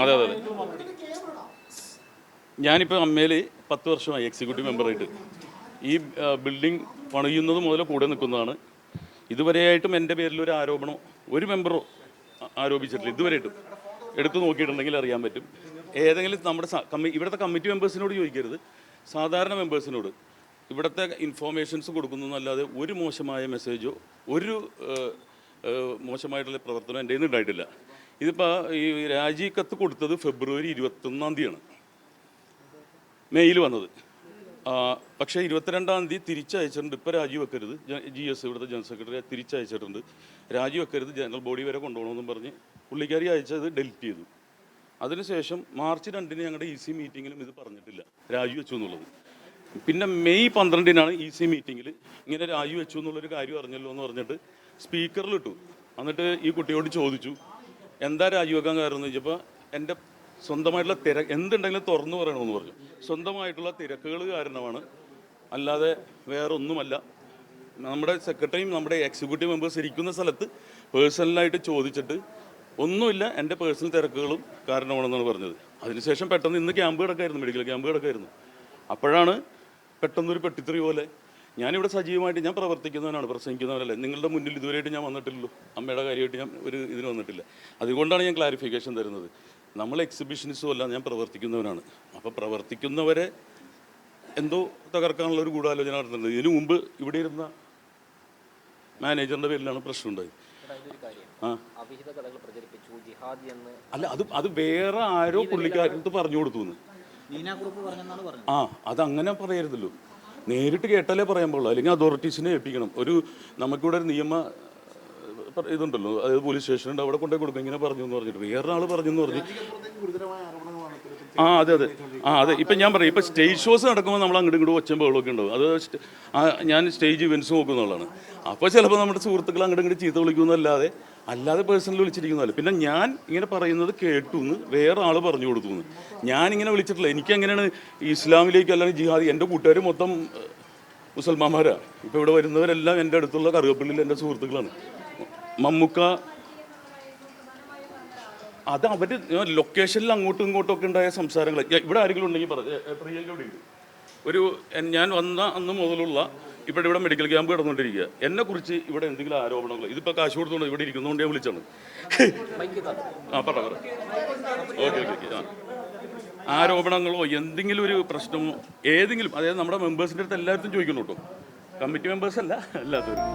അതെ അതെ. ഞാനിപ്പോൾ അമ്മയിൽ 10 വർഷമായി എക്സിക്യൂട്ടീവ് മെമ്പറായിട്ട്. ഈ ബിൽഡിംഗ് പണിയുന്നത് മുതൽ കൂടെ നിൽക്കുന്നതാണ്. ഇതുവരെയായിട്ടും എൻ്റെ പേരിൽ ഒരു ആരോപണം ഒരു മെമ്പറോ ആരോപിച്ചിട്ടില്ല. ഇതുവരെയായിട്ടും എടുത്തു നോക്കിയിട്ടുണ്ടെങ്കിൽ അറിയാൻ പറ്റും. ഏതെങ്കിലും നമ്മുടെ ഇവിടുത്തെ കമ്മിറ്റി മെമ്പേഴ്സിനോട് ചോദിക്കരുത്, സാധാരണ മെമ്പേഴ്സിനോട് ഇവിടുത്തെ ഇൻഫോർമേഷൻസ് കൊടുക്കുന്നതല്ലാതെ ഒരു മോശമായ മെസ്സേജോ ഒരു മോശമായിട്ടുള്ള പ്രവർത്തനം എൻ്റെ കയ്യിൽ നിന്ന് ഉണ്ടായിട്ടില്ല. ഇതിപ്പോൾ ഈ രാജി കത്ത് കൊടുത്തത് ഫെബ്രുവരി 21-ാം തീയതിയാണ് മെയിൽ വന്നത്. പക്ഷേ 22-ാം തീയതി തിരിച്ചയച്ചിട്ടുണ്ട്. ഇപ്പോൾ രാജിവെക്കരുത്, GS ഇവിടുത്തെ ജനറൽ സെക്രട്ടറി തിരിച്ചയച്ചിട്ടുണ്ട്. രാജിവെക്കരുത്, ജനറൽ ബോഡി വരെ കൊണ്ടുപോകണമെന്നും പറഞ്ഞ് പുള്ളിക്കാരി അയച്ചത് ഡെലിറ്റ് ചെയ്തു. അതിനുശേഷം മാർച്ച് 2-ന് ഞങ്ങളുടെ EC മീറ്റിങ്ങിലും ഇത് പറഞ്ഞിട്ടില്ല, രാജിവെച്ചു എന്നുള്ളത്. പിന്നെ മെയ് 12-നാണ് EC മീറ്റിങ്ങിൽ ഇങ്ങനെ രാജിവെച്ചു എന്നുള്ളൊരു കാര്യം അറിഞ്ഞല്ലോ എന്ന് പറഞ്ഞിട്ട് സ്പീക്കറിലിട്ടു. എന്നിട്ട് ഈ കുട്ടിയോട് ചോദിച്ചു എന്താ രാജിവെക്കാൻ കാരണം എന്ന് ചോദിച്ചപ്പോൾ എൻ്റെ സ്വന്തമായിട്ടുള്ള എന്തുണ്ടെങ്കിലും തുറന്നു പറയണമെന്ന് പറഞ്ഞു. സ്വന്തമായിട്ടുള്ള തിരക്കുകൾ കാരണമാണ്, അല്ലാതെ വേറെ ഒന്നുമല്ല. നമ്മുടെ സെക്രട്ടറിയും നമ്മുടെ എക്സിക്യൂട്ടീവ് മെമ്പേഴ്സ് ഇരിക്കുന്ന സ്ഥലത്ത് പേഴ്സണലായിട്ട് ചോദിച്ചിട്ട് ഒന്നുമില്ല, എൻ്റെ പേഴ്സണൽ തിരക്കുകളും കാരണമാണെന്നാണ് പറഞ്ഞത്. അതിനുശേഷം പെട്ടെന്ന് ഇന്ന് ക്യാമ്പ് കിടക്കായിരുന്നു, മെഡിക്കൽ ക്യാമ്പ് കിടക്കായിരുന്നു. അപ്പോഴാണ് പെട്ടെന്നൊരു പെട്ടിത്തെറി പോലെ. ഞാനിവിടെ സജീവമായിട്ട് ഞാൻ പ്രവർത്തിക്കുന്നവനാണ്, പ്രസംഗിക്കുന്നവരല്ലേ. നിങ്ങളുടെ മുന്നിൽ ഇതുവരെയായിട്ട് ഞാൻ വന്നിട്ടില്ലല്ലോ, അമ്മയുടെ കാര്യമായിട്ട് ഞാൻ ഒരു ഇതിന് വന്നിട്ടില്ല. അതുകൊണ്ടാണ് ഞാൻ ക്ലാരിഫിക്കേഷൻ തരുന്നത്. നമ്മൾ എക്സിബിഷനിസ്റ്റും അല്ല, ഞാൻ പ്രവർത്തിക്കുന്നവനാണ്. അപ്പോൾ പ്രവർത്തിക്കുന്നവരെ എന്തോ തകർക്കാനുള്ള ഒരു ഗൂഢാലോചന നടത്തുന്നത്. ഇതിനു മുമ്പ് ഇവിടെ ഇരുന്ന മാനേജറിൻ്റെ പേരിലാണ് പ്രശ്നം ഉണ്ടായത്. അല്ല, അത് വേറെ ആരോ പുള്ളിക്കാരത്ത് പറഞ്ഞു കൊടുത്തു എന്ന്. അതങ്ങനെ പറയരുതല്ലോ, നേരിട്ട് കേട്ടാലേ പറയാൻ പാടുള്ളൂ. അല്ലെങ്കിൽ അതോറിറ്റീസിനെ ഏൽപ്പിക്കണം. നമുക്കിവിടെ ഒരു നിയമ ഇതുണ്ടല്ലോ, അതായത് പോലീസ് സ്റ്റേഷനുണ്ട്, അവിടെ കൊണ്ടുപോയി കൊടുക്കും. ഇങ്ങനെ പറഞ്ഞു എന്ന് പറഞ്ഞിട്ട് വേറൊരാൾ പറഞ്ഞു എന്ന് പറഞ്ഞ് അതെ. ഇപ്പം ഞാൻ പറയും, ഇപ്പം സ്റ്റേജ് ഷോസ് നടക്കുമ്പോൾ നമ്മൾ അങ്ങോട്ടും ഇങ്ങോട്ടും ഒച്ചയും ബഹളമൊക്കെ ഉണ്ടാവും. അത് ഞാൻ സ്റ്റേജ് ഇവൻറ്റ്സ് നോക്കുന്നതാണ്. അപ്പോൾ ചിലപ്പോൾ നമ്മുടെ സുഹൃത്തുക്കൾ അങ്ങോട്ടും ഇങ്ങോട്ട് ചീത്ത വിളിക്കുന്നതല്ലാതെ പേഴ്സണലി വിളിച്ചിരിക്കുന്നതല്ല. പിന്നെ ഞാൻ ഇങ്ങനെ പറയുന്നത് കേട്ടു എന്ന് വേറെ ആൾ പറഞ്ഞു കൊടുത്തു എന്ന് ഞാനിങ്ങനെ വിളിച്ചിട്ടില്ല. എനിക്കെങ്ങനെയാണ് ഇസ്ലാമിലേക്ക് അല്ലെങ്കിൽ ജിഹാദി, എൻ്റെ കൂട്ടുകാർ മൊത്തം മുസൽമാന്മാരാണ്. ഇപ്പോൾ ഇവിടെ വരുന്നവരെല്ലാം എൻ്റെ അടുത്തുള്ള കറുകപ്പള്ളിയിൽ എൻ്റെ സുഹൃത്തുക്കളാണ്. മമ്മൂക്ക അത് അവർ ലൊക്കേഷനിൽ അങ്ങോട്ടും ഇങ്ങോട്ടും ഒക്കെ ഉണ്ടായ സംസാരങ്ങൾ. ഇവിടെ ആരെങ്കിലും ഉണ്ടെങ്കിൽ പ്രിയങ്കോടെ ഞാൻ വന്ന അന്ന് മുതലുള്ള ഇവിടെ മെഡിക്കൽ ക്യാമ്പ് കിടന്നുകൊണ്ടിരിക്കുക. എന്നെക്കുറിച്ച് ഇവിടെ എന്തെങ്കിലും ആരോപണങ്ങൾ, ഇതിപ്പോൾ കാശ് കൊടുത്തുകൊണ്ട് ഇവിടെ ഇരിക്കുന്നതുകൊണ്ട് ഞാൻ വിളിച്ചാണ്. ഓക്കെ. ആരോപണങ്ങളോ എന്തെങ്കിലും ഒരു പ്രശ്നമോ ഏതെങ്കിലും, അതായത് നമ്മുടെ മെമ്പേഴ്സിൻ്റെ അടുത്ത് എല്ലാവരും ചോദിക്കണം കേട്ടോ, കമ്മിറ്റി മെമ്പേഴ്സ് അല്ല, അല്ലാത്തവരും.